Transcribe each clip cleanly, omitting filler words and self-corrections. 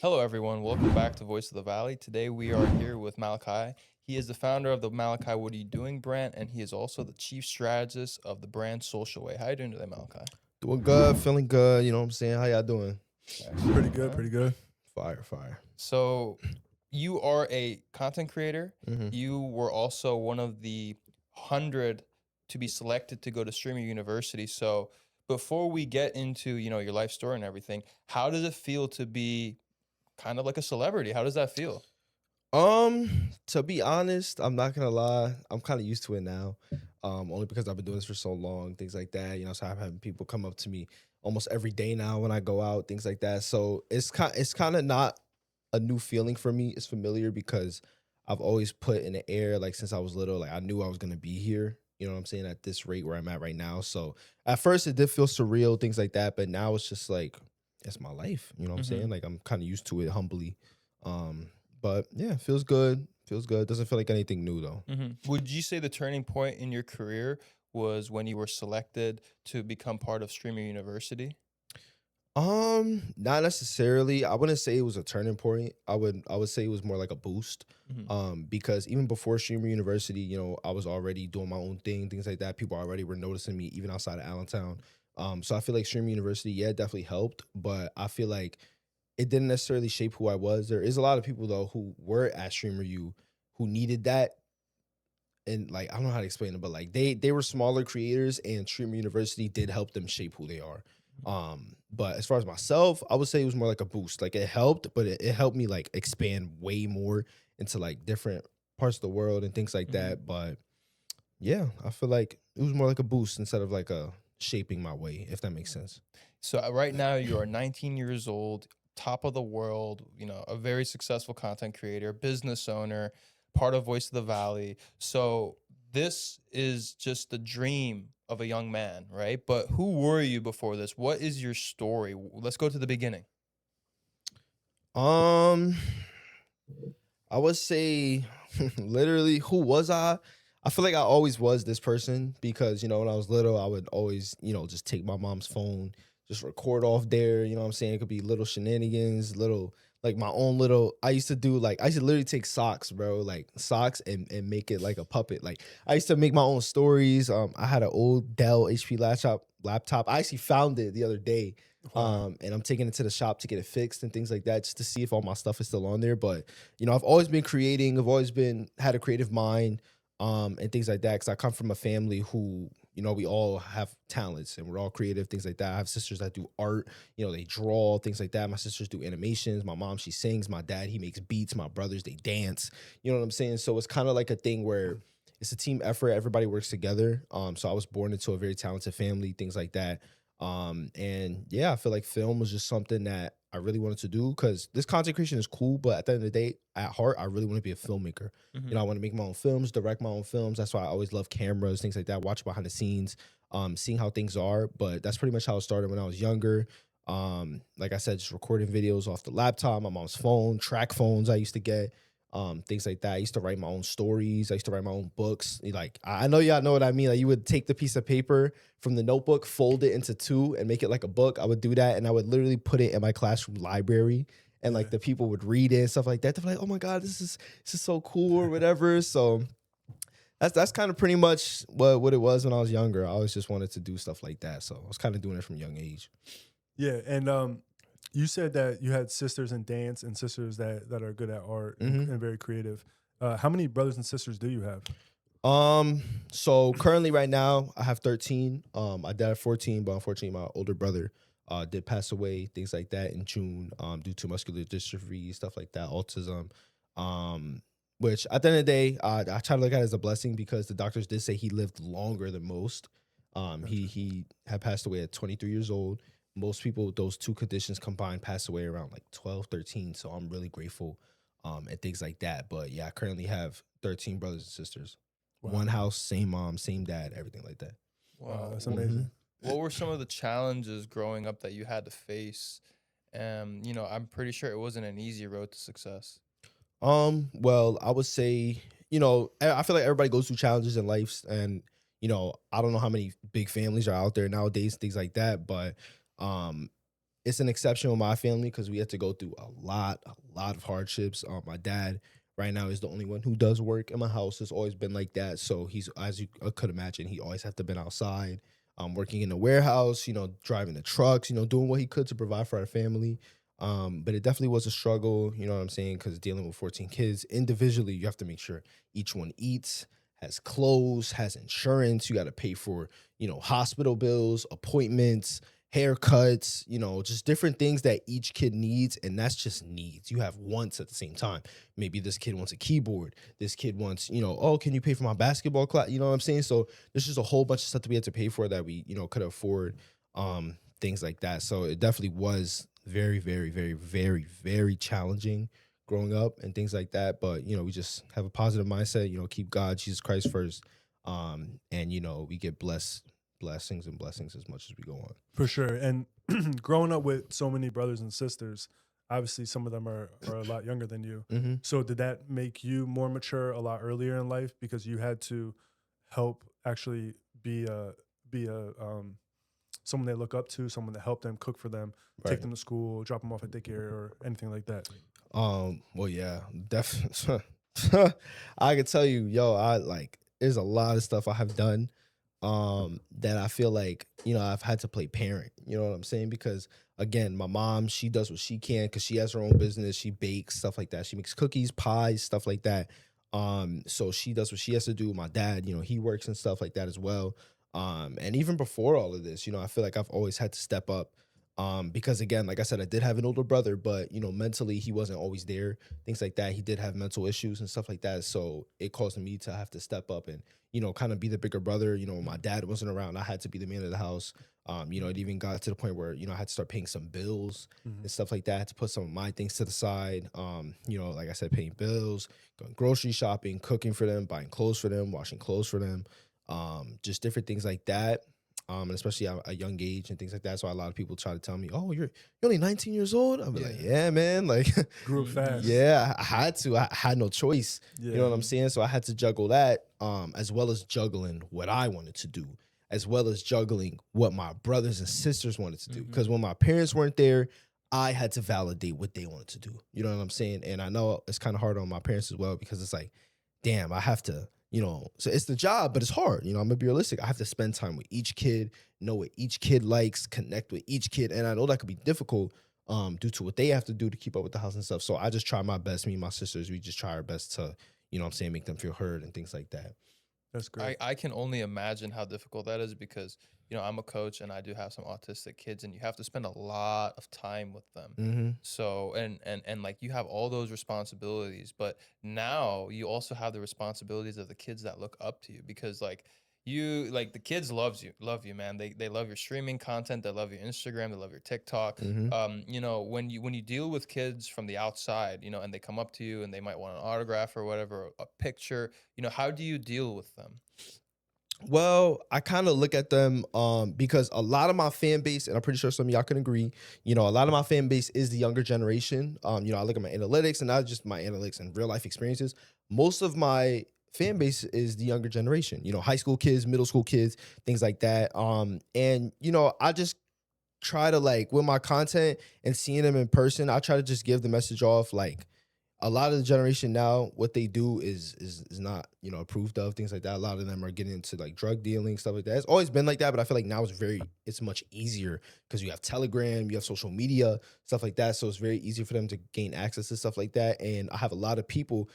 Hello, everyone. Welcome back to Voice of the Valley. Today we are here with Malachi. He is the founder of the Malachi What Are You Doing brand, and he is also the chief strategist of the brand Social Way. How are you doing today, Malachi? Doing good, feeling good. You know what I'm saying? How y'all doing? Pretty good, pretty good. Fire. So you are a content creator. Mm-hmm. You were also one of the 100 to be selected to go to Streamer University. So before we get into, your life story and everything, how does it feel to be kind of like a celebrity? How does that feel? To be honest, I'm not gonna lie, I'm kind of used to it now. Only because I've been doing this for so long, things like that. So I'm having people come up to me almost every day now when I go out, things like that. So it's kind of not a new feeling for me. It's familiar because I've always put in the air, like since I was little, like I knew I was gonna be here. You know what I'm saying? At this rate where I'm at right now. So at first it did feel surreal, things like that. But now it's just like it's my life. You know what I'm saying? Like I'm kind of used to it humbly. But yeah, feels good. Doesn't feel like anything new though. Would you say the turning point in your career was when you were selected to become part of Streamer University? Not necessarily. I wouldn't say it was a turning point. I would say it was more like a boost. Because even before Streamer University, I was already doing my own thing, things like that. People already were noticing me even outside of Allentown. So I feel like Streamer University, yeah, definitely helped, but I feel like it didn't necessarily shape who I was. There is a lot of people though who were at Streamer U who needed that. And like, I don't know how to explain it, but like they were smaller creators and Streamer University did help them shape who they are. But as far as myself, I would say it was more like a boost. Like it helped, but it helped me like expand way more into like different parts of the world and things like that. But yeah, I feel like it was more like a boost instead of like a shaping my way, if that makes sense. So right now you are 19 years old, top of the world, a very successful content creator, business owner, part of Voice of the Valley. So this is just the dream of a young man, right? But who were you before this? What is your story? Let's go to the beginning. I would say literally, who was I? I feel like I always was this person because, when I was little, I would always, just take my mom's phone, just record off there. You know what I'm saying? It could be little shenanigans, like my own little, I used to literally take socks, bro, like socks and make it like a puppet. Like I used to make my own stories. I had an old Dell HP laptop. I actually found it the other day. And I'm taking it to the shop to get it fixed and things like that, just to see if all my stuff is still on there. But, I've always been creating. I've always had a creative mind, and things like that. Because I come from a family who, we all have talents and we're all creative, things like that. I have sisters that do art, they draw, things like that. My sisters do animations. My mom, she sings. My dad, he makes beats. My brothers, they dance. You know what I'm saying? So it's kind of like a thing where it's a team effort. Everybody works together. So I was born into a very talented family, things like that. And yeah, I feel like film was just something that I really wanted to do because this content creation is cool, but at the end of the day, at heart, I really want to be a filmmaker. I want to make my own films, direct my own films. That's why I always love cameras, things like that, watch behind the scenes, seeing how things are. But that's pretty much how it started when I was younger. Like I said, just recording videos off the laptop, my mom's phone, track phones I used to get. Things like that. I used to write my own stories. I used to write my own books. Like, I know y'all know what I mean. Like, you would take the piece of paper from the notebook, fold it into two, and make it like a book. I would do that, and I would literally put it in my classroom library, and like the people would read it and stuff like that. They're like, "Oh my god, this is so cool," or whatever. So that's kind of pretty much what it was when I was younger. I always just wanted to do stuff like that. So I was kind of doing it from a young age. Yeah, and you said that you had sisters in dance and sisters that are good at art and very creative. How many brothers and sisters do you have? So currently right now I have 13. My dad had 14, but unfortunately my older brother did pass away, things like that in June, due to muscular dystrophy, stuff like that, autism. Which at the end of the day, I try to look at it as a blessing because the doctors did say he lived longer than most. He had passed away at 23 years old. Most people with those two conditions combined pass away around like 12, 13. So I'm really grateful and things like that. But yeah, I currently have 13 brothers and sisters. Wow. One house, same mom, same dad, everything like that. Wow, that's amazing. What were some of the challenges growing up that you had to face? I'm pretty sure it wasn't an easy road to success. Well, I would say, I feel like everybody goes through challenges in life. And, I don't know how many big families are out there nowadays, things like that. But it's an exception with my family because we had to go through a lot of hardships. My dad right now is the only one who does work in my house. It's always been like that. So he's, as you could imagine, he always had to been outside, working in the warehouse, driving the trucks, doing what he could to provide for our family. But it definitely was a struggle, you know what I'm saying? Because dealing with 14 kids individually, you have to make sure each one eats, has clothes, has insurance. You got to pay for, hospital bills, appointments, haircuts, just different things that each kid needs. And that's just needs. You have wants at the same time. Maybe this kid wants a keyboard. This kid wants, oh, can you pay for my basketball class? You know what I'm saying? So there's just a whole bunch of stuff that we had to pay for that we, could afford, things like that. So it definitely was very, very, very, very, very challenging growing up and things like that. But, we just have a positive mindset, keep God, Jesus Christ first. And, we get blessings as much as we go on. For sure. And growing up with so many brothers and sisters, obviously some of them are a lot younger than you. Mm-hmm. So did that make you more mature a lot earlier in life because you had to help actually be a someone they look up to, someone that helped them, cook for them, take them to school, drop them off at daycare or anything like that? Well, yeah, definitely. I could tell you, there's a lot of stuff I have done that I feel like, I've had to play parent, you know what I'm saying? Because again, my mom, she does what she can because she has her own business. She bakes, stuff like that. She makes cookies, pies, stuff like that. So she does what she has to do. My dad, he works and stuff like that as well. And even before all of this, I feel like I've always had to step up. Because again, like I said, I did have an older brother, but mentally he wasn't always there, things like that. He did have mental issues and stuff like that. So it caused me to have to step up and, kind of be the bigger brother. When my dad wasn't around, I had to be the man of the house. It even got to the point where, I had to start paying some bills and stuff like that, to put some of my things to the side. Like I said, paying bills, going grocery shopping, cooking for them, buying clothes for them, washing clothes for them, just different things like that. And especially at a young age and things like that. So a lot of people try to tell me, "Oh, you're only 19 years old." I'm like, "Yeah, man." Like, Grew up fast. Yeah, I had to. I had no choice. Yeah. You know what I'm saying? So I had to juggle that, as well as juggling what I wanted to do, as well as juggling what my brothers and sisters wanted to do. Because when my parents weren't there, I had to validate what they wanted to do. You know what I'm saying? And I know it's kind of hard on my parents as well because it's like, damn, I have to. So it's the job, but it's hard. I'm gonna be realistic. I have to spend time with each kid, know what each kid likes, connect with each kid. And I know that could be difficult due to what they have to do to keep up with the house and stuff. So I just try my best. Me and my sisters, we just try our best to, make them feel heard and things like that. That's great. I can only imagine how difficult that is because, I'm a coach and I do have some autistic kids and you have to spend a lot of time with them. Mm-hmm. So, and like you have all those responsibilities, but now you also have the responsibilities of the kids that look up to you because the kids love you, man. They love your streaming content. They love your Instagram. They love your TikTok. Mm-hmm. When you deal with kids from the outside, and they come up to you and they might want an autograph or whatever, a picture, how do you deal with them? Well, I kind of look at them because a lot of my fan base, and I'm pretty sure some of y'all can agree, a lot of my fan base is the younger generation. I look at my analytics and not just my analytics and real life experiences. Most of my fan base is the younger generation, high school kids, middle school kids, things like that. And I just try to with my content and seeing them in person, I try to just give the message off a lot of the generation now, what they do is not, approved of, things like that. A lot of them are getting into drug dealing, stuff like that. It's always been like that, but I feel like now it's much easier because you have Telegram, you have social media, stuff like that. So it's very easy for them to gain access to stuff like that. And I have a lot of people,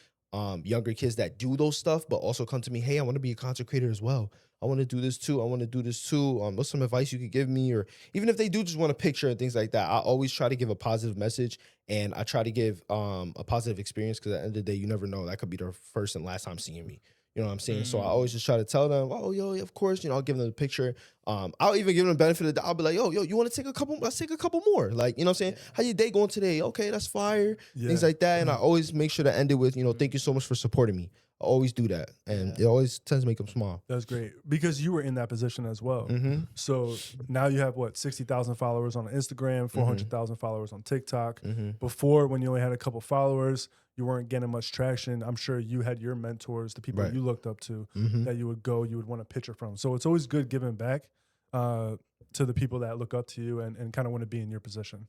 younger kids that do those stuff, but also come to me, "Hey, I want to be a content creator as well. I want to do this too. What's some advice you could give me?" Or even if they do just want a picture and things like that, I always try to give a positive message and I try to give a positive experience because at the end of the day, you never know. That could be their first and last time seeing me. You know what I'm saying? So I always just try to tell them, "Oh, yo, of course," I'll give them the picture. I'll even give them the benefit of the doubt. I'll be like, yo, you want to take a couple? Let's take a couple more. You know what I'm saying? Yeah. How your day going today? Okay, that's fire. Yeah. Things like that. And I always make sure to end it with, "Thank you so much for supporting me." I always do that. And it always tends to make them smile. That's great. Because you were in that position as well. Mm-hmm. So now you have 60,000 followers on Instagram, 400,000 followers on TikTok. Mm-hmm. Before, when you only had a couple followers, you weren't getting much traction. I'm sure you had your mentors, the people you looked up to, that you would want a picture from. So it's always good giving back. to the people that look up to you and kind of want to be in your position.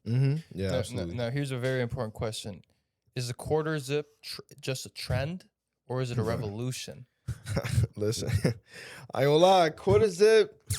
Yeah, absolutely. Now, here's a very important question: is the quarter zip just a trend, or is it a revolution? Listen, I ain't gonna lie, quarter zip.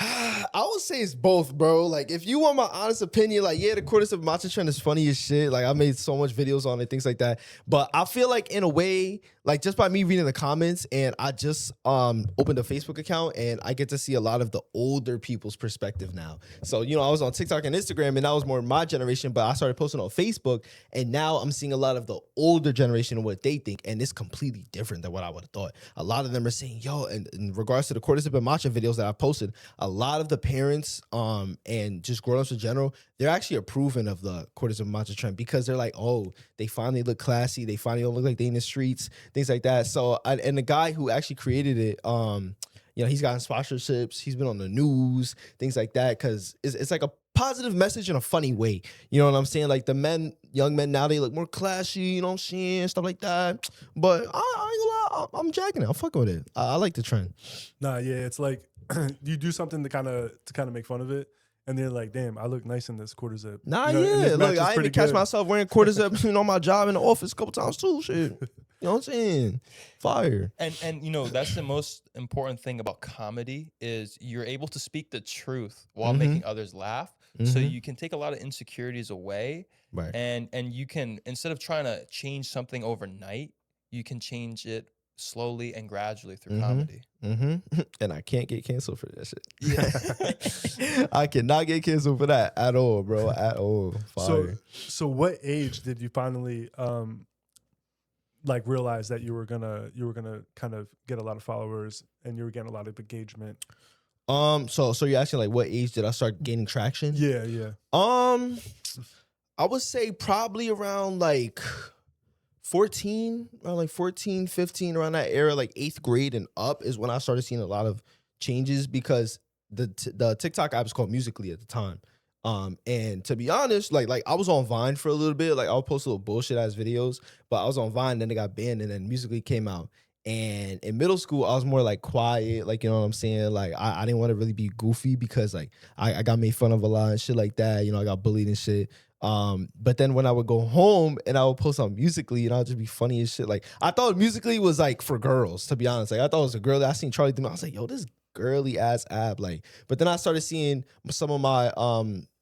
I would say it's both, bro. Like, if you want my honest opinion, like, yeah, the quarter zip matcha trend is funny as shit. Like, I made so much videos on it, things like that. But I feel like, in a way, like, just by me reading the comments, and I just opened a Facebook account, and I get to see a lot of the older people's perspective now. So, you know, I was on TikTok and Instagram, and that was more my generation, but I started posting on Facebook, and now I'm seeing a lot of the older generation and what they think, and it's completely different than what I would have thought. A lot of them are saying, yo, and in regards to the quarter zip and matcha videos that I posted, a lot of the parents and just grown-ups in general, they're actually approving of the quarter zip and matcha trend because they're like, oh, they finally look classy, they finally don't look like they in the streets, things like that. So, and the guy who actually created it, you know, he's gotten sponsorships, he's been on the news, things like that, because it's like a positive message in a funny way. You know what I'm saying? Like, the young men now, they look more classy, you know what I'm saying, stuff like that. But I ain't gonna lie, I'm jacking it. I'm fucking with it. I like the trend. Nah, yeah, it's like you do something to kind of make fun of it, and they're like, damn, I look nice in this quarter zip. Nah, you know, yeah, look, I even catch good. myself wearing quarter zip, you know, my job in the office a couple times too, shit. You know what I'm saying? Fire. And you know, that's the most important thing about comedy is you're able to speak the truth while making others laugh. So you can take a lot of insecurities away. Right. And you can, instead of trying to change something overnight, you can change it slowly and gradually through comedy. And I can't get canceled for that shit. Yeah. I cannot get canceled for that at all, bro. At all. Fire. So what age did you finally like realize that you were gonna kind of get a lot of followers and you were getting a lot of engagement? So you're asking, like, what age did I start gaining traction? Yeah. I would say probably around like 14, 15, around that era, like 8th grade and up is when I started seeing a lot of changes, because the TikTok app is called Musically at the time. And to be honest, like I was on Vine for a little bit. Like, I'll post little bullshit ass videos, but I was on Vine, then it got banned, and then Musically came out. And in middle school, I was more like quiet, like, you know what I'm saying? Like, I didn't want to really be goofy because, like, I got made fun of a lot and shit like that. You know, I got bullied and shit. But then when I would go home and I would post on Musically, and I would just be funny as shit. Like, I thought Musically was like for girls, to be honest. Like, I thought it was a girl. I seen Charlie do it. I was like, yo, this girly ass app. Like, but then I started seeing some of my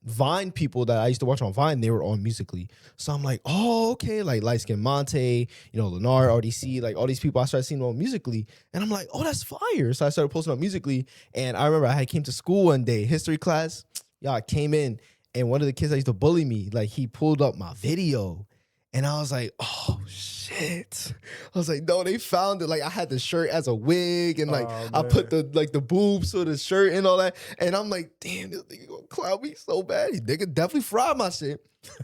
Vine people that I used to watch on Vine, they were on Musically. So I'm like, oh, okay, like Light Skin Monte, you know, Leonard, RDC, like all these people I started seeing on Musically. And I'm like, oh, that's fire. So I started posting on Musically. And I remember I came to school one day, history class. Y'all, I came in, and one of the kids that used to bully me, like, he pulled up my video. And I was like, oh, shit. I was like, no, they found it. Like, I had the shirt as a wig, and, like, I put the boobs to the shirt and all that. And I'm like, damn, this nigga gonna clown me so bad. He nigga definitely fried my shit.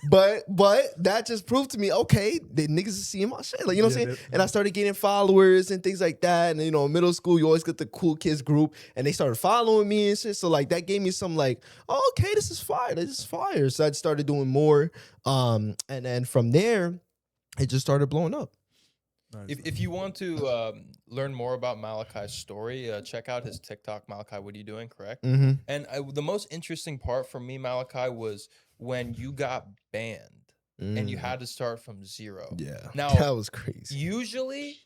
But that just proved to me, okay, the niggas is seeing my shit. Like, you know what I'm saying? And I started getting followers and things like that. And, you know, in middle school, you always get the cool kids group, and they started following me and shit. So, like, that gave me some, like, oh, okay, this is fire. This is fire. So I started doing more. And then from there, it just started blowing up. Nice. If you want to learn more about Malachi's story, check out his TikTok, Malachi, what are you doing, correct? And the most interesting part for me, Malachi, was when you got banned and you had to start from zero. Yeah, now, that was crazy. Usually,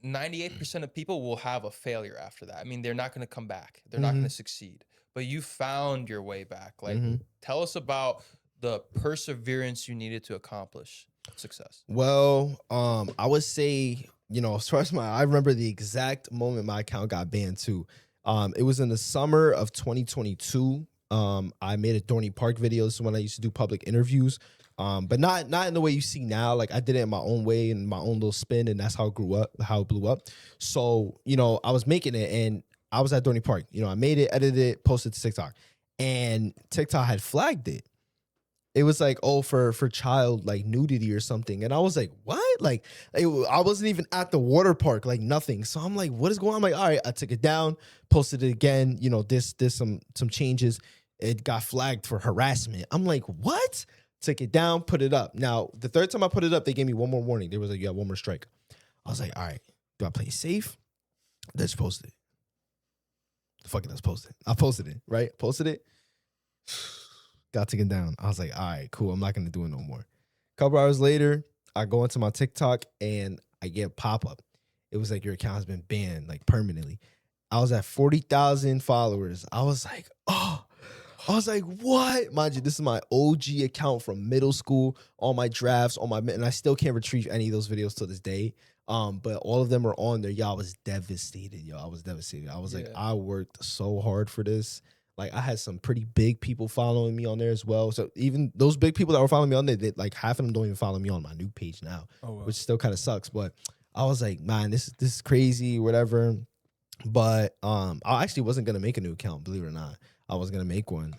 98% of people will have a failure after that. I mean, they're not going to come back. They're not going to succeed. But you found your way back. Like, tell us about the perseverance you needed to accomplish success. Well, I would say, you know, as far as I remember the exact moment my account got banned too. It was in the summer of 2022. I made a Dorney Park video. This is when I used to do public interviews. But not in the way you see now. Like, I did it in my own way and my own little spin, and that's how it blew up. So, you know, I was making it, and I was at Dorney Park. You know, I made it, edited it, posted to TikTok, and TikTok had flagged it. It was like, oh, for child, like, nudity or something. And I was like, what? Like, I wasn't even at the water park, like, nothing. So I'm like, what is going on? I'm like, all right, I took it down, posted it again. You know, this some changes. It got flagged for harassment. I'm like, what? Took it down, put it up. Now, the third time I put it up, they gave me one more warning. They was like, you have one more strike. I was like, all right, do I play it safe? Let's post it. fuck it, let's post it. I posted it, right? Posted it. Got taken down. I was like, all right, cool. I'm not gonna do it no more. Couple hours later, I go into my TikTok and I get a pop-up. It was like your account has been banned, like permanently. I was at 40,000 followers. I was like, oh, I was like, what? Mind you, this is my OG account from middle school, all my drafts, and I still can't retrieve any of those videos to this day. But all of them are on there. Yo, I was devastated. I was devastated. I was like, I worked so hard for this. Like, I had some pretty big people following me on there as well. So even those big people that were following me on there, like half of them don't even follow me on my new page now, which still kind of sucks. But I was like, man, this is crazy, whatever. But I actually wasn't gonna make a new account, believe it or not. I was gonna make one.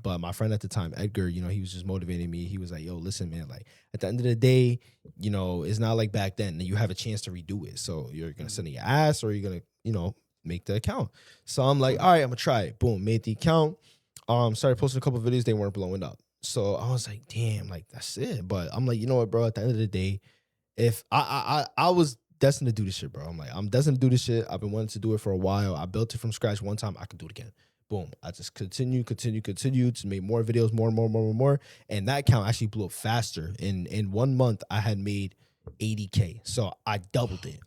But my friend at the time, Edgar, he was just motivating me. He was like, yo, listen, man, like at the end of the day, it's not like back then. You have a chance to redo it. So you're gonna send in your ass or you're gonna, make the account. So I'm like, all right, I'm gonna try it. Boom, made the account. Started posting a couple of videos, they weren't blowing up. So I was like, damn, like that's it. But I'm like, you know what, bro, at the end of the day, if I was destined to do this shit, bro. I'm like, I'm destined to do this shit. I've been wanting to do it for a while. I built it from scratch one time. I can do it again. Boom. I just continue to make more videos, more. And that account actually blew up faster. In 1 month, I had made 80K. So I doubled it.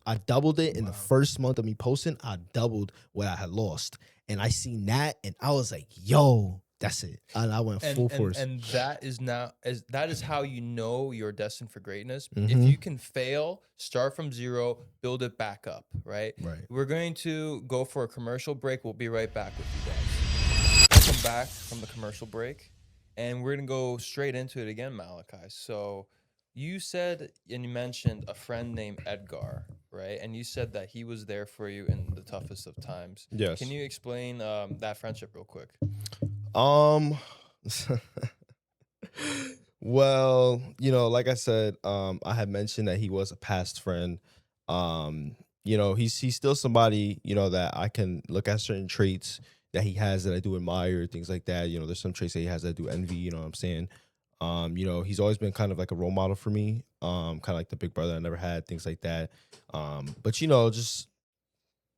In the first month of me posting. I doubled what I had lost. And I seen that and I was like, yo, that's it. And I went full force. And that is how you know you're destined for greatness. Mm-hmm. If you can fail, start from zero, build it back up, right? Right. We're going to go for a commercial break. We'll be right back with you guys. Welcome back from the commercial break. And we're going to go straight into it again, Malachi. So you said, and you mentioned a friend named Edgar, right? And you said that he was there for you in the toughest of times. Yes. Can you explain that friendship real quick? Well, like I said, I had mentioned that he was a past friend. He's still somebody, that I can look at certain traits that he has that I do admire, things like that. There's some traits that he has that I do envy, you know what I'm saying? He's always been kind of like a role model for me, kind of like the big brother I never had, things like that. But just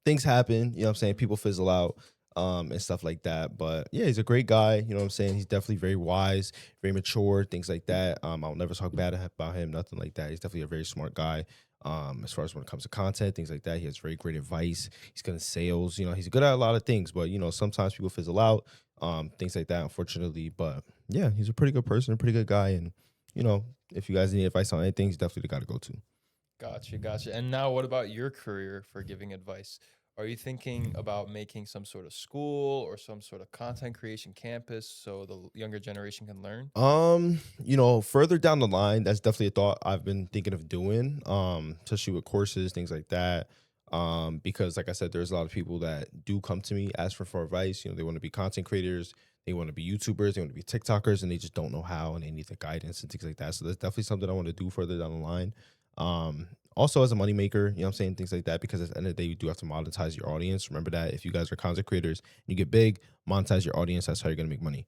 things happen, you know what I'm saying? People fizzle out. And stuff like that. But yeah, he's a great guy. You know what I'm saying? He's definitely very wise, very mature, things like that. I'll never talk bad about him, nothing like that. He's definitely a very smart guy. As far as when it comes to content, things like that, he has very great advice. He's good in sales. He's good at a lot of things, but sometimes people fizzle out, things like that, unfortunately. But yeah, he's a pretty good person, a pretty good guy. And if you guys need advice on anything, he's definitely the guy to go to. Gotcha. And now what about your career for giving advice? Are you thinking about making some sort of school or some sort of content creation campus so the younger generation can learn? Further down the line, that's definitely a thought I've been thinking of doing, especially with courses, things like that. Because like I said, there's a lot of people that do come to me, ask for advice. They want to be content creators, they want to be YouTubers, they want to be TikTokers, and they just don't know how, and they need the guidance and things like that. So that's definitely something I want to do further down the line. Also as a moneymaker, you know what I'm saying, things like that, because at the end of the day, you do have to monetize your audience. Remember that if you guys are content creators, you get big, monetize your audience, that's how you're going to make money.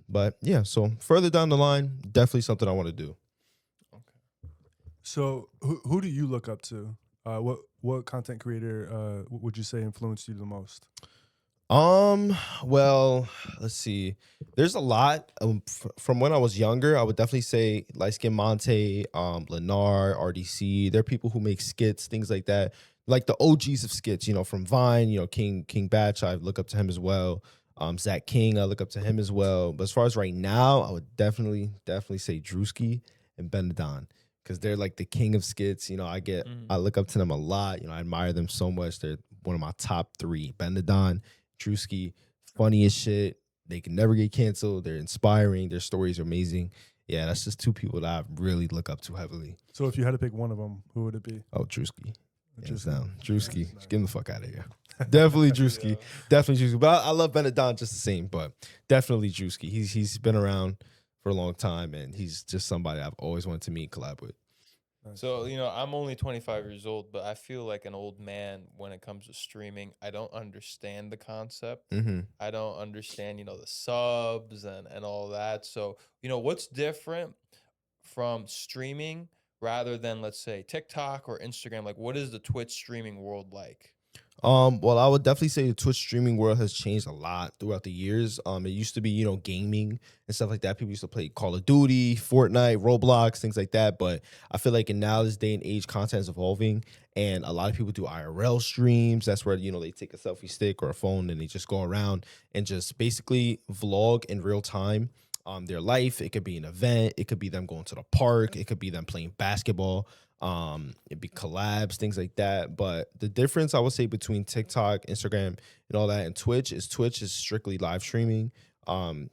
But yeah, so further down the line, definitely something I want to do. Okay. So who do you look up to? What content creator would you say influenced you the most? Well, let's see. There's a lot. From when I was younger, I would definitely say Light Skin Monte, Lennar, RDC. They're people who make skits, things like that. Like the OGs of skits, from Vine, King Batch, I look up to him as well. Zack King, I look up to him as well. But as far as right now, I would definitely say Druski and Benadon, because they're like the king of skits. I look up to them a lot. I admire them so much. They're one of my top 3. Benadon, Druski, funny as shit. They can never get canceled. They're inspiring. Their stories are amazing. Yeah, that's just 2 people that I really look up to heavily. So if you had to pick one of them, who would it be? Oh, Druski. Hands down. Druski. Nice. Get him the fuck out of here. Definitely Druski. Yeah. Definitely Druski. But I love Benadon just the same, but definitely Druski. He's been around for a long time, and he's just somebody I've always wanted to meet and collab with. So, I'm only 25 years old, but I feel like an old man when it comes to streaming. I don't understand the concept. Mm-hmm. I don't understand, the subs and all that. So, what's different from streaming rather than, let's say, TikTok or Instagram? Like, what is the Twitch streaming world like? Well, I would definitely say the Twitch streaming world has changed a lot throughout the years. It used to be, gaming and stuff like that. People used to play Call of Duty, Fortnite, Roblox, things like that. But I feel like in now this day and age, content is evolving, and a lot of people do IRL streams. That's where they take a selfie stick or a phone and they just go around and just basically vlog in real time. Their life. It could be an event. It could be them going to the park. It could be them playing basketball. It'd be collabs, things like that. But the difference I would say between TikTok, Instagram, and all that and Twitch is strictly live streaming.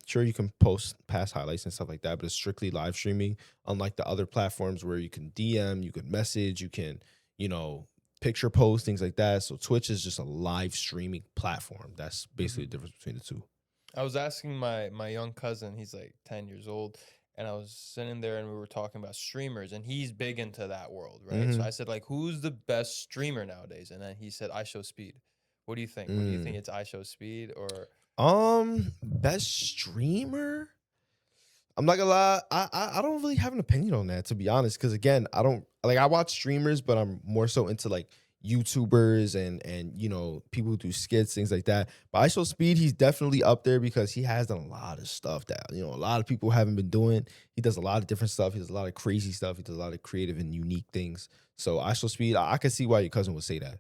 Sure, you can post past highlights and stuff like that, but it's strictly live streaming. Unlike the other platforms where you can DM, you can message, you can, picture post, things like that. So Twitch is just a live streaming platform. That's basically the difference between the two. I was asking my young cousin, he's like 10 years old, and I was sitting there and we were talking about streamers, and he's big into that world, right? So I said, like, who's the best streamer nowadays? And then he said, IShowSpeed. What do you think? What do you think, it's IShowSpeed or best streamer? I'm not gonna lie, I don't really have an opinion on that, to be honest, because again, I watch streamers, but I'm more so into like YouTubers and people who do skits, things like that. But IShowSpeed, he's definitely up there because he has done a lot of stuff that a lot of people haven't been doing. He does a lot of different stuff. He does a lot of crazy stuff. He does a lot of creative and unique things. So IShowSpeed, I can see why your cousin would say that.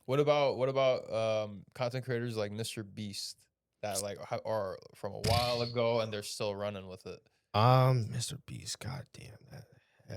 What about content creators like Mr. Beast that are from a while ago and they're still running with it? Mr. Beast, goddamn that.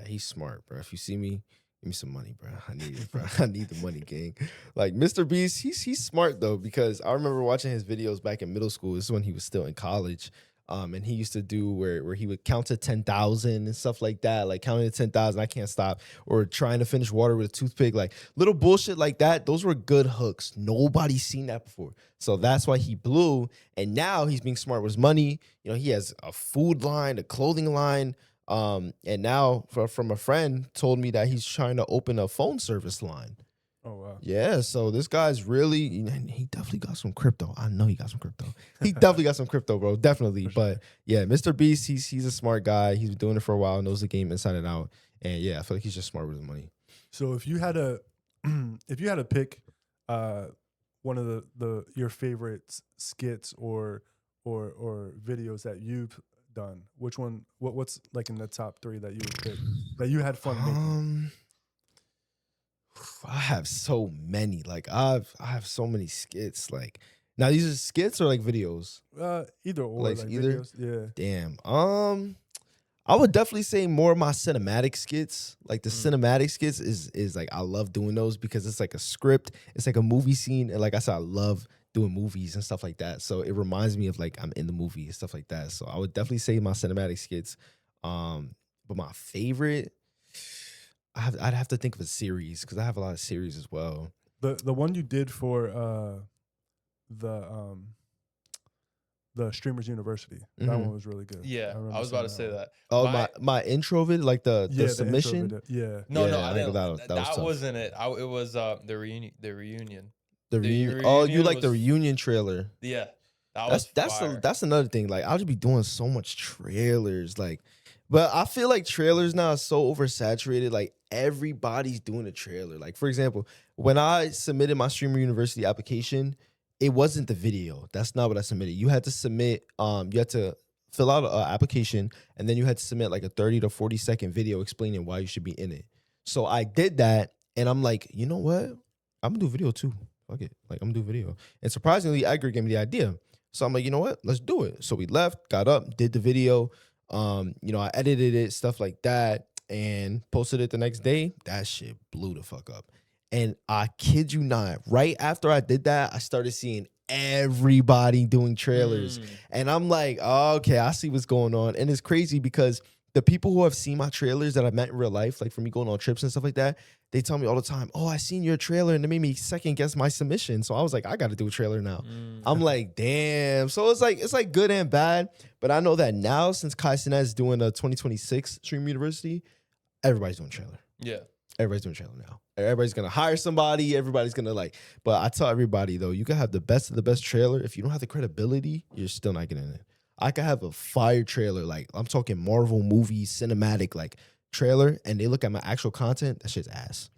He's smart, bro. If you see me, give me some money, bro. I need it, bro. I need the money, gang. Like Mr. Beast, he's smart though, because I remember watching his videos back in middle school. This is when he was still in college. And he used to do where he would count to 10,000 and stuff like that, like counting to 10,000, I can't stop, or trying to finish water with a toothpick, like little bullshit like that. Those were good hooks. Nobody's seen that before. So that's why he blew. And now he's being smart with his money. He has a food line, a clothing line. And now from a friend told me that he's trying to open a phone service line. Oh, wow. Yeah, so this guy's really, he definitely got some crypto. I know he got some crypto. He definitely got some crypto, bro. Definitely. But yeah, Mr. Beast, he's a smart guy. He's been doing it for a while, knows the game inside and out. And yeah, I feel like he's just smart with his money. So if you had to pick one of your favorite skits or videos that you've done, which one, what's like in the top 3 that you would pick that you had fun making? I have so many. Like I have so many skits. Like now, these are skits or like videos? Either or. Like either. Videos. Yeah. Damn. I would definitely say more of my cinematic skits. Like the cinematic skits is like I love doing those because it's like a script. It's like a movie scene, and like I said, I love doing movies and stuff like that. So it reminds me of like I'm in the movie and stuff like that. So I would definitely say my cinematic skits. But my favorite, I'd have to think of a series because I have a lot of series as well. The one you did for the Streamers University, that one was really good. Yeah, I was about to say that. Oh, my intro vid, like the submission. No, I think that wasn't it. It was the reunion. Oh, you like the reunion trailer? Yeah, that's another thing. Like I'll just be doing so much trailers, like, but I feel like trailers now are so oversaturated. Like everybody's doing a trailer. Like for example, when I submitted my Streamer University application, it wasn't the video. That's not what I submitted. You had to submit. You had to fill out an application, and then you had to submit like a 30 to 40 second video explaining why you should be in it. So I did that, and I'm like, you know what? I'm gonna do video too. Fuck it. Like, I'm gonna do video. And surprisingly, Edgar gave me the idea. So I'm like, you know what? Let's do it. So we left, got up, did the video. I edited it, stuff like that, and posted it the next day. That shit blew the fuck up. And I kid you not, right after I did that, I started seeing everybody doing trailers. And I'm like, oh, okay, I see what's going on. And it's crazy because the people who have seen my trailers that I met in real life, like for me going on trips and stuff like that, they tell me all the time, oh, I seen your trailer, and it made me second guess my submission. So I was like, I got to do a trailer now. I'm like, damn. So it's like good and bad. But I know that now, since Kai Cenat is doing a 2026 Stream University, everybody's doing trailer. Yeah. Everybody's doing trailer now. Everybody's going to hire somebody. Everybody's going to but I tell everybody though, you can have the best of the best trailer. If you don't have the credibility, you're still not getting it. I could have a fire trailer, like I'm talking Marvel movie, cinematic, like trailer, and they look at my actual content, that shit's ass.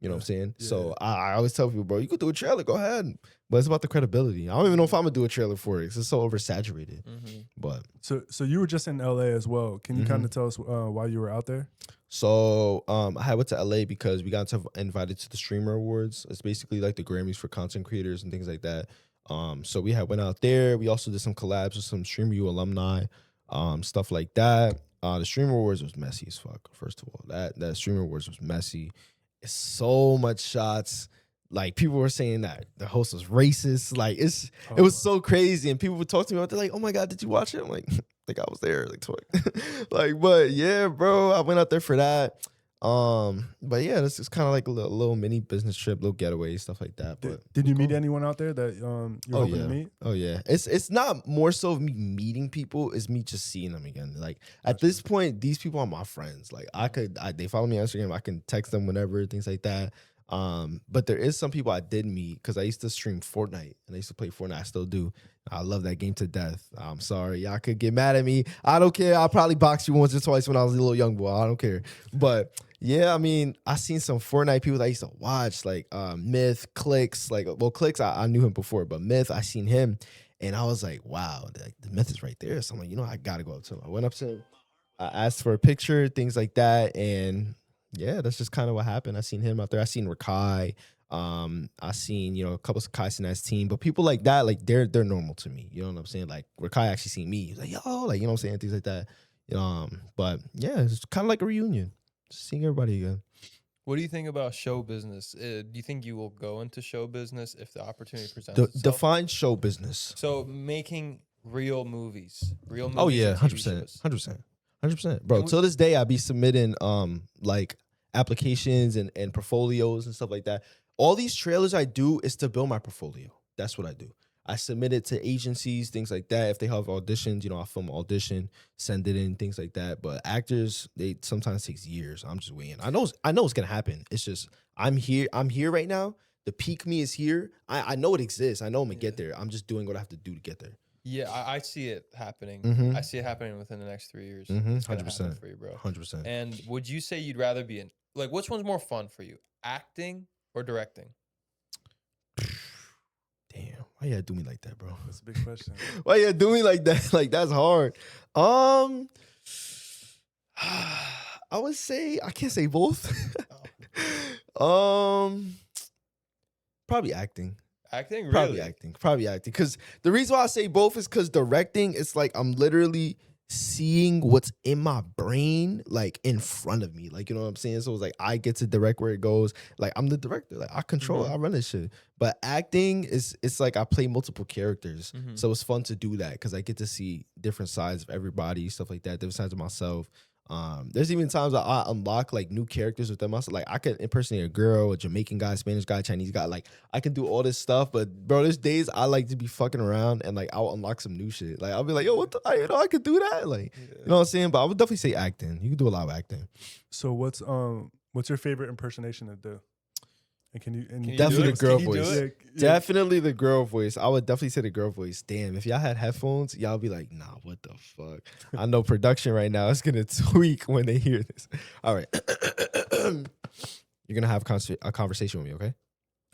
You know what I'm saying? Yeah. So I always tell people, bro, you could do a trailer, go ahead. But it's about the credibility. I don't even know if I'm gonna do a trailer for it. It's so oversaturated. But So you were just in LA as well. Can you kind of tell us why you were out there? so I went to LA because we got invited to the Streamer Awards. It's basically like the Grammys for content creators and things like that. So we went out there. We also did some collabs with some Streamer U alumni, stuff like that. The Streamer Awards was messy as fuck. First of all, that Streamer Awards was messy. It's so much shots. Like people were saying that the host was racist. Like it was so crazy, and people would talk to me about. They're like, "Oh my god, did you watch it?" I'm like, "I think I was there." Like, like, but yeah, bro, I went out there for that. But yeah, this is kind of like a little mini business trip, little getaway, stuff like that. But did you meet anyone out there that you were hoping to meet? Oh yeah, it's not more so of me meeting people, it's me just seeing them again. Like at this point, these people are my friends. Like they follow me on Instagram, I can text them whenever, things like that. But there is some people I did meet because I used to stream Fortnite and I used to play Fortnite. I still do. I love that game to death. I'm sorry, y'all could get mad at me. I don't care. I'll probably box you once or twice when I was a little young boy. I don't care. But yeah, I mean, I seen some Fortnite people that I used to watch, like Myth, Clicks. Clicks, I knew him before, but Myth, I seen him, and I was like, wow, the Myth is right there. So I'm like, I gotta go up to him. I went up to him, I asked for a picture, things like that, and yeah, that's just kind of what happened. I seen him out there. I seen Rakai. I seen, a couple of Kai Sinat's team, but people like that, like they're normal to me. You know what I'm saying? Like Rakai actually seen me. He's like, yo, like, you know what I'm saying? Things like that. But yeah, it's kind of like a reunion. Just seeing everybody again. What do you think about show business? Do you think you will go into show business if the opportunity presents itself? Define show business. So making real movies. Oh yeah, 100%. 100%. Bro, till this day I be submitting like applications and portfolios and stuff like that. All these trailers I do is to build my portfolio. That's what I do. I submit it to agencies, things like that. If they have auditions, I film an audition, send it in, things like that. But actors, they sometimes takes years. I'm just waiting. I know it's gonna happen. It's just I'm here right now. The peak me is here. I know it exists. I know I'm gonna get there. I'm just doing what I have to do to get there. Yeah, I see it happening. I see it happening within the next 3 years. 100% for you, bro. 100%. And would you say you'd rather be which one's more fun for you, acting or directing? Damn, why you gotta do me like that, bro? That's a big question. Why you gotta do me like that? Like that's hard. I would say I can't say both. Probably acting. Acting, really? Probably acting. Because the reason why I say both is because directing, it's like I'm literally seeing what's in my brain, like in front of me. Like, you know what I'm saying? So it's like I get to direct where it goes. Like I'm the director. Like I control it. I run this shit. But acting it's like I play multiple characters. So it's fun to do that because I get to see different sides of everybody, stuff like that, different sides of myself. There's even times that I unlock like new characters within myself. Like I could impersonate a girl, a Jamaican guy, Spanish guy, Chinese guy. Like I can do all this stuff, but bro, there's days I like to be fucking around and like I'll unlock some new shit. Like I'll be like, yo, what the, I could do that. Like, you know what I'm saying? But I would definitely say acting. You can do a lot of acting. So what's your favorite impersonation to do? And can you definitely the girl Can you do voice. it? Definitely the girl voice. I would definitely say the girl voice. Damn, if y'all had headphones, y'all be like, nah, what the fuck? I know production right now is gonna tweak when they hear this. All right. You're gonna have a conversation with me, okay?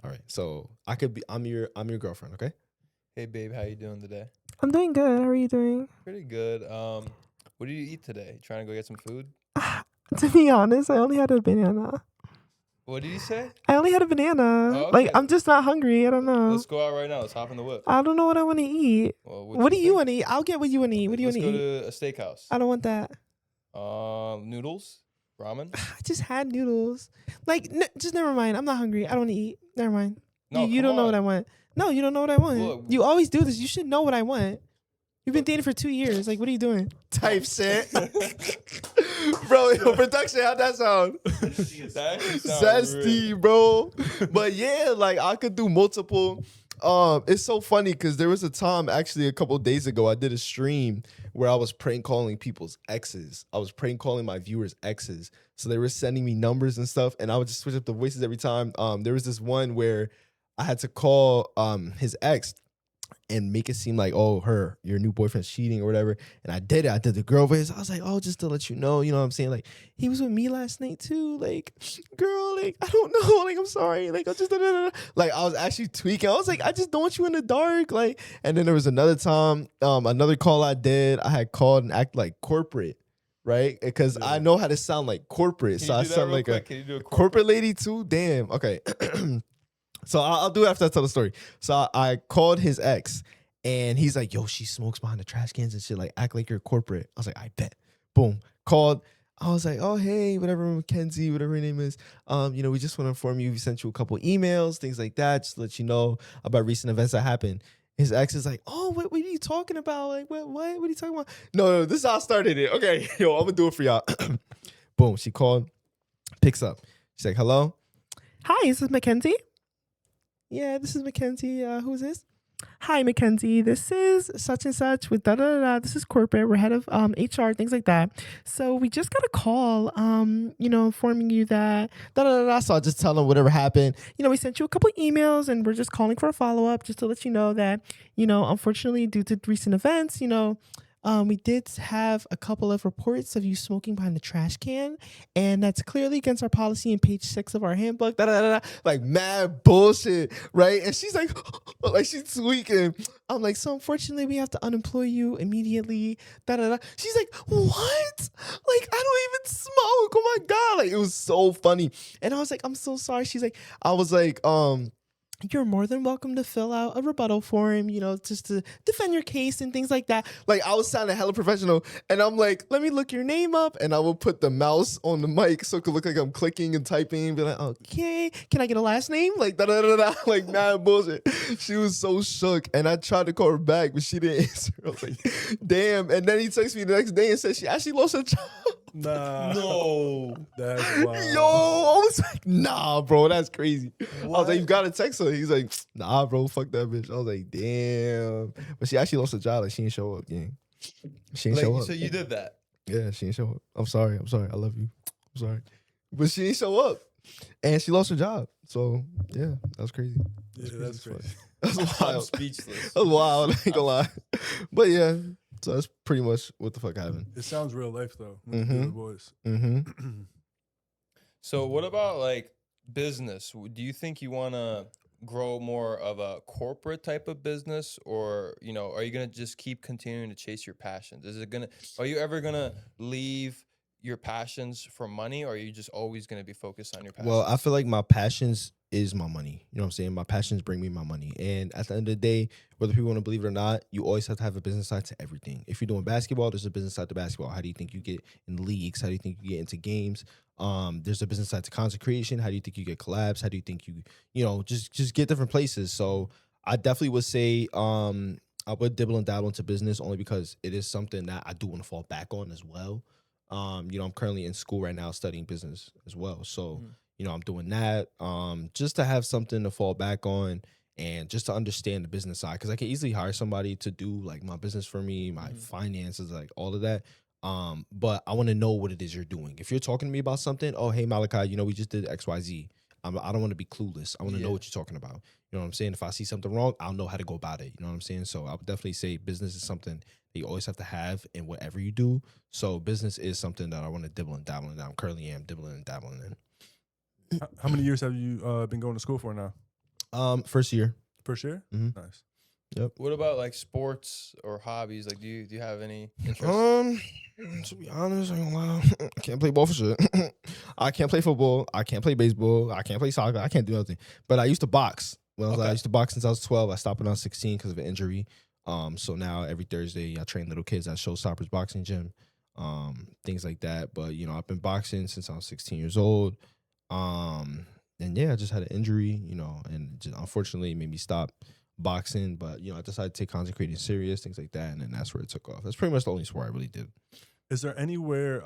All right. So I'm your girlfriend, okay? Hey babe, how you doing today? I'm doing good. How are you doing? Pretty good. What did you eat today? Trying to go get some food? To be honest, I only had a banana. What did you say? I only had a banana. Oh, okay. Like, I'm just not hungry. I don't know. Let's go out right now. Let's hop in the whip. I don't know what I want to eat. Well, What do you want to eat? I'll get what you want to eat. What do you want to eat? Let's go to a steakhouse. I don't want that. Noodles? Ramen? I just had noodles. Like, just never mind. I'm not hungry. I don't want to eat. Never mind. No, you don't know what I want. No, you don't know what I want. Look. You always do this. You should know what I want. You've been dating for 2 years. Like, what are you doing? Type shit. Bro, yo, production, how'd that sound? Zesty, bro. But yeah, like I could do multiple. It's so funny because there was a time actually a couple of days ago I did a stream where I was prank calling people's exes. I was prank calling my viewers' exes. So they were sending me numbers and stuff, and I would just switch up the voices every time. There was this one where I had to call his ex. and make it seem like, oh, your new boyfriend's cheating or whatever. And I did it. I did the girl voice. I was like, oh, just to let you know what I'm saying? Like, he was with me last night too. Like, girl, like, I don't know. Like, I'm sorry. Like, I just, like, I was actually tweaking. I was like, I just don't want you in the dark. Like, and then there was another time, another call I did. I had called and act like corporate. Right, because I know how to sound like corporate, so I sound like a corporate lady too. Damn. Okay, so I'll do it after I tell the story. So I called his ex, and he's like, "Yo, she smokes behind the trash cans and shit. Like, act like you're corporate." I was like, "I bet." Boom. Called. I was like, "Oh, hey, whatever, Mackenzie, whatever her name is. We just want to inform you. We sent you a couple emails, things like that, just to let you know about recent events that happened." His ex is like, oh, what are you talking about? Like, what are you talking about? No, this is how I started it. Okay, yo, I'm gonna do it for y'all. Boom, she called, picks up. She's like, hello? Hi, is this Mackenzie? Yeah, this is Mackenzie. Who's this? Hi, Mackenzie. This is such and such with da da da. This is corporate. We're head of HR, things like that. So we just got a call, informing you that da da da. So I just tell them whatever happened. We sent you a couple emails, and we're just calling for a follow up, just to let you know that, unfortunately, due to recent events, we did have a couple of reports of you smoking behind the trash can, and that's clearly against our policy in page 6 of our handbook. Da, da, da, da. Like mad bullshit, right? And she's like, like she's tweaking. I'm like, so unfortunately, we have to unemploy you immediately. Da, da, da. She's like, what? Like, I don't even smoke. Oh my god! Like, it was so funny. And I was like, I'm so sorry. I was like, you're more than welcome to fill out a rebuttal form, just to defend your case and things like that. Like, I was sounding hella professional, and I'm like, let me look your name up, and I will put the mouse on the mic so it could look like I'm clicking and typing, be like, okay, can I get a last name? Like, da da da da, like mad bullshit. She was so shook, and I tried to call her back, but she didn't answer. I was like, damn. And then he texted me the next day and said she actually lost her job. Nah. No. That's wild. Yo, I was like, nah, bro, that's crazy. What? I was like, you gotta text her. He's like, nah, bro, fuck that bitch. I was like, damn. But she actually lost her job. Like, she didn't show up, gang. She didn't show up. So you did that? Yeah, she didn't show up. I'm sorry. I love you. I'm sorry. But she didn't show up. And she lost her job. So, yeah, that was crazy. That's crazy. That's wild. I'm speechless. That was wild. I ain't gonna lie. But yeah, so that's pretty much what the fuck happened. It sounds real life though. The voice. So what about like business? Do you think you want to grow more of a corporate type of business, or are you gonna just keep continuing to chase your passions? Are you ever gonna leave your passions for money, or are you just always gonna be focused on your passions? Well, I feel like my passions is my money. You know what I'm saying? My passions bring me my money. And at the end of the day, whether people want to believe it or not, you always have to have a business side to everything. If you're doing basketball, there's a business side to basketball. How do you think you get in leagues? How do you think you get into games? There's a business side to content creation. How do you think you get collabs? How do you think you just get different places? So I definitely would say I would dibble and dabble into business, only because it is something that I do want to fall back on as well. I'm currently in school right now studying business as well. So, I'm doing that just to have something to fall back on and just to understand the business side. Because I can easily hire somebody to do like my business for me, my finances, like all of that. But I want to know what it is you're doing. If you're talking to me about something, oh, hey, Malachi, we just did XYZ. I don't want to be clueless. I want to know what you're talking about. You know what I'm saying? If I see something wrong, I'll know how to go about it. You know what I'm saying? So I would definitely say business is something that you always have to have in whatever you do. So business is something that I want to dibble and dabble in. That I'm currently dibbling and dabbling in. How many years have you been going to school for now? First year. First year? Mm-hmm. Nice. Yep. What about like sports or hobbies? Like, do you have any interest? To be honest, I ain't gonna lie. I can't play ball for shit. I can't play football. I can't play baseball. I can't play soccer. I can't do nothing. But I used to box. I used to box since I was 12. I stopped when I was 16 because of an injury. So now every Thursday I train little kids at IShowSpeed boxing gym. Things like that. But I've been boxing since I was 16 years old. And yeah, I just had an injury, and just unfortunately it made me stop boxing. But I decided to take content creating serious, things like that, and then that's where it took off. That's pretty much the only sport I really did. Is there anywhere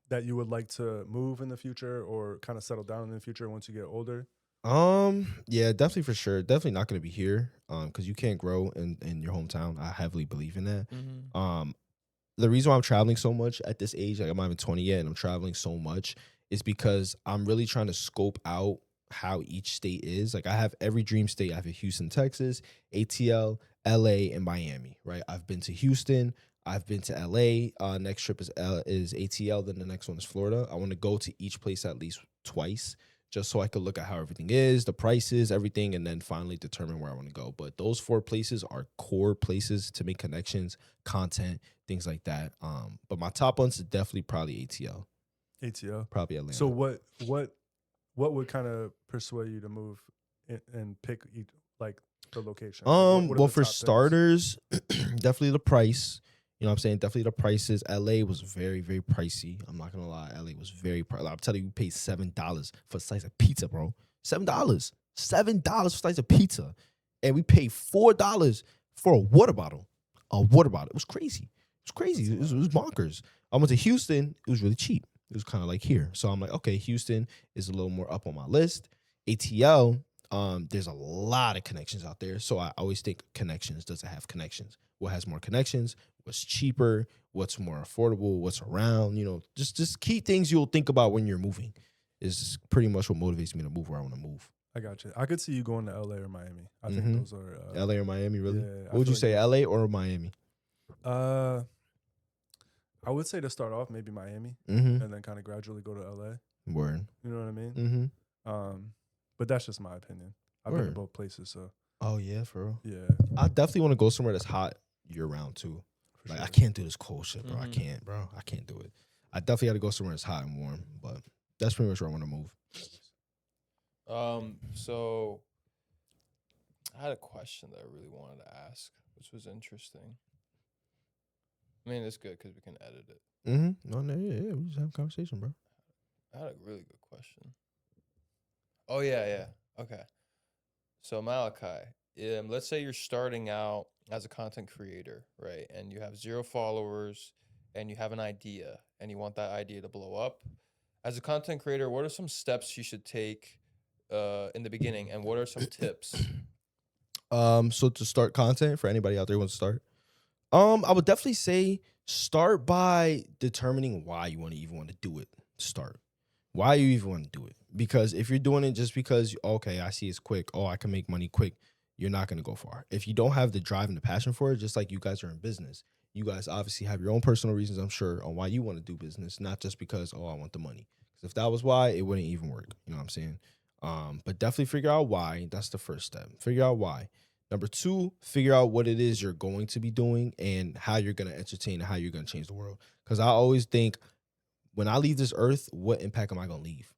that you would like to move in the future or kind of settle down in the future once you get older? Yeah, definitely for sure. Definitely not gonna be here. Because you can't grow in your hometown. I heavily believe in that. The reason why I'm traveling so much at this age, like I'm not even 20 yet, and I'm traveling so much, is because I'm really trying to scope out how each state is. Like I have every dream state. I have Houston, Texas, ATL, LA, and Miami, right? I've been to Houston. I've been to LA. Next trip is ATL. Then the next one is Florida. I want to go to each place at least twice, just so I could look at how everything is, the prices, everything, and then finally determine where I want to go. But those 4 places are core places to make connections, content, things like that. But my top ones is definitely probably ATL. ATL. Probably Atlanta. So what would kind of persuade you to move and pick like the location? What are Well, the for top things? starters, definitely the price. You know what I'm saying? Definitely the prices. LA was very, very pricey. I'm not gonna lie. LA was very pricey. I'm telling you, we paid $7 for a slice of pizza, bro. $7. $7 for a slice of pizza. And we paid $4 for a water bottle. A water bottle. It was crazy. It was crazy. It was bonkers. I went to Houston. It was really cheap. It was kind of like here. So I'm like, okay, Houston is a little more up on my list. ATL, there's a lot of connections out there. So I always think connections. Does it have connections? What has more connections? What's cheaper? What's more affordable? What's around? You know, just key things you'll think about when you're moving is pretty much what motivates me to move where I want to move. I got you. I could see you going to LA or Miami. I think those are LA or Miami, really? Yeah, What would you say, LA or Miami? I would say to start off, maybe Miami, Mm-hmm. and then kind of gradually go to LA. Word. You know what I mean? Mm-hmm. But that's just my opinion. I've been to Word. both places, so Oh, yeah, for real. yeah. I definitely want to go somewhere that's hot year-round, too. For Like, sure. I can't do this cold shit, bro. I Mhm. can't, bro. I can't do it. I definitely got to go somewhere that's hot and warm, but that's pretty much where I want to move. So I had a question that I really wanted to ask, which was interesting. I mean, it's good because we can edit it. Mm-hmm. No, yeah. We just have a conversation, bro. I had a really good question. Oh, yeah. Okay. So, Malachi, let's say you're starting out as a content creator, right? And you have 0 followers and you have an idea and you want that idea to blow up. As a content creator, what are some steps you should take in the beginning, and what are some tips? So to start content for anybody out there who wants to start, I would definitely say start by determining why you even want to do it. Start. Why you even want to do it? Because if you're doing it just because, okay, I see it's quick, oh, I can make money quick, you're not going to go far. If you don't have the drive and the passion for it, just like you guys are in business, you guys obviously have your own personal reasons, I'm sure, on why you want to do business, not just because, oh, I want the money. Because if that was why, it wouldn't even work. You know what I'm saying? But definitely figure out why. That's the first step. Figure out why. Number 2, figure out what it is you're going to be doing and how you're going to entertain and how you're going to change the world. Because I always think, when I leave this earth, what impact am I going to leave?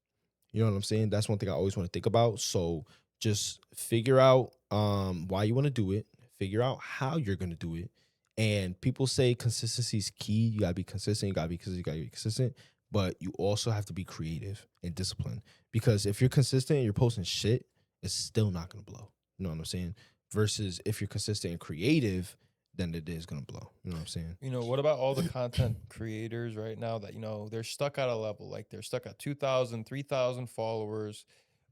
You know what I'm saying? That's one thing I always want to think about. So just figure out why you want to do it. Figure out how you're going to do it. And people say consistency is key. You got to be consistent. You got to be consistent. But you also have to be creative and disciplined. Because if you're consistent and you're posting shit, it's still not going to blow. You know what I'm saying? Versus if you're consistent and creative, then it is going to blow. You know what I'm saying? You know, what about all the content creators right now that, you know, they're stuck at a level, like they're stuck at 2,000, 3,000 followers,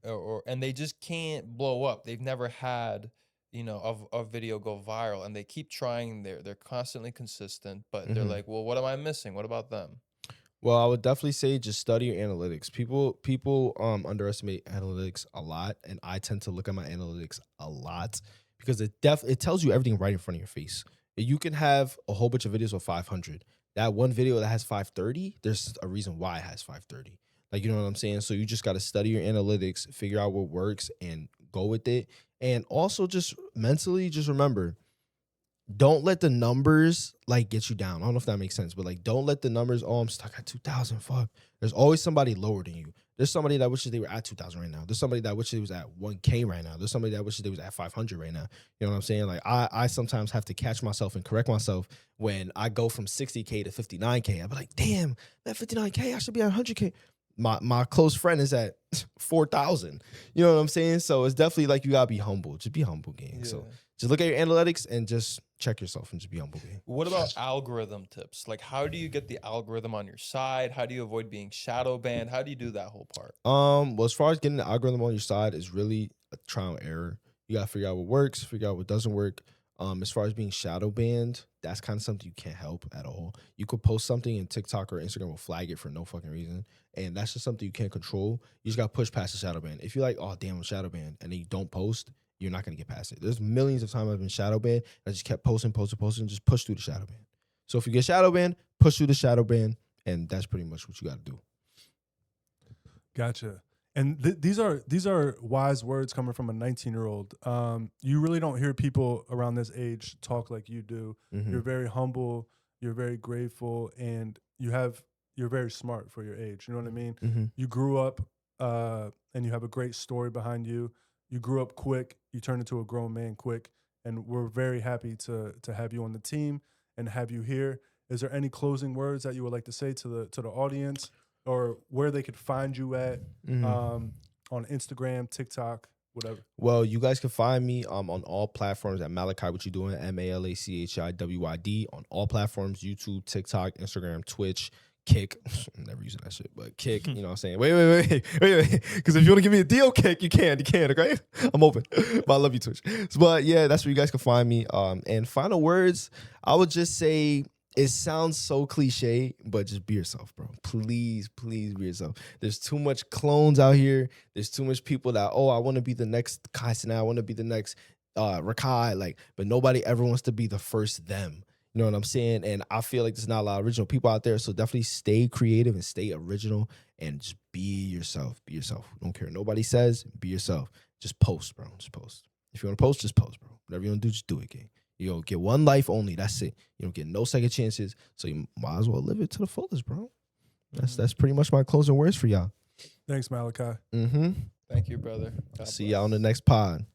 and they just can't blow up. They've never had, you know, a video go viral, and they keep trying. They're constantly consistent, but they're like, well, what am I missing? What about them? Well, I would definitely say just study your analytics. People underestimate analytics a lot, and I tend to look at my analytics a lot because it tells you everything right in front of your face. You can have a whole bunch of videos with 500. That one video that has 530, there's a reason why it has 530. Like, you know what I'm saying? So you just got to study your analytics, figure out what works, and go with it. And also just mentally, just remember, don't let the numbers like get you down. I don't know if that makes sense, but like, don't let the numbers, oh, I'm stuck at 2,000. Fuck. There's always somebody lower than you. There's somebody that wishes they were at 2,000 right now. There's somebody that wishes they was at 1K right now. There's somebody that wishes they was at 500 right now. You know what I'm saying? Like, I sometimes have to catch myself and correct myself when I go from 60K to 59K. I'm like, damn, that 59K, I should be at 100K. My close friend is at 4,000. You know what I'm saying? So it's definitely like, you gotta be humble. Just be humble, gang. So just look at your analytics and just check yourself and just be humble, gang. What about algorithm tips? Like, how do you get the algorithm on your side? How do you avoid being shadow banned? How do you do that whole part? Well, as far as getting the algorithm on your side is really a trial and error. You gotta figure out what works, figure out what doesn't work. As far as being shadow banned, that's kind of something you can't help at all. You could post something and TikTok or Instagram will flag it for no fucking reason. And that's just something you can't control. You just got to push past the shadow ban. If you're like, oh, damn, I'm shadow banned, and then you don't post, you're not going to get past it. There's millions of times I've been shadow banned, and I just kept posting, and just push through the shadow ban. So if you get shadow banned, push through the shadow ban, and that's pretty much what you got to do. Gotcha. And these are wise words coming from a 19-year-old. You really don't hear people around this age talk like you do. You're very humble. You're very grateful, and you're very smart for your age. You know what I mean? You grew up, and you have a great story behind you. You grew up quick. You turned into a grown man quick, and we're very happy to have you on the team and have you here. Is there any closing words that you would like to say to the audience? Or where they could find you at on Instagram, TikTok, whatever. Well, you guys can find me on all platforms at Malachi. What you doing? MALACHIWYD on all platforms: YouTube, TikTok, Instagram, Twitch, Kick. I'm never using that shit, but Kick. You know what I'm saying? Wait. Because if you want to give me a deal, Kick, you can. Okay, I'm open. But I love you, Twitch. But yeah, that's where you guys can find me. And final words, I would just say. It sounds so cliche, but just be yourself, bro. Please be yourself. There's too much clones out here. There's too much people that, I want to be the next Kaisana. I want to be the next Rakai. But nobody ever wants to be the first them. You know what I'm saying? And I feel like there's not a lot of original people out there. So definitely stay creative and stay original and just be yourself. Be yourself. Don't care what nobody says. Be yourself. Just post, bro. Just post. If you want to post, just post, bro. Whatever you want to do, just do it, gang. You don't get one life only. That's it. You don't get no second chances. So you might as well live it to the fullest, bro. That's pretty much my closing words for y'all. Thanks, Malachi. Thank you, brother. God See bless. y'all on the next pod.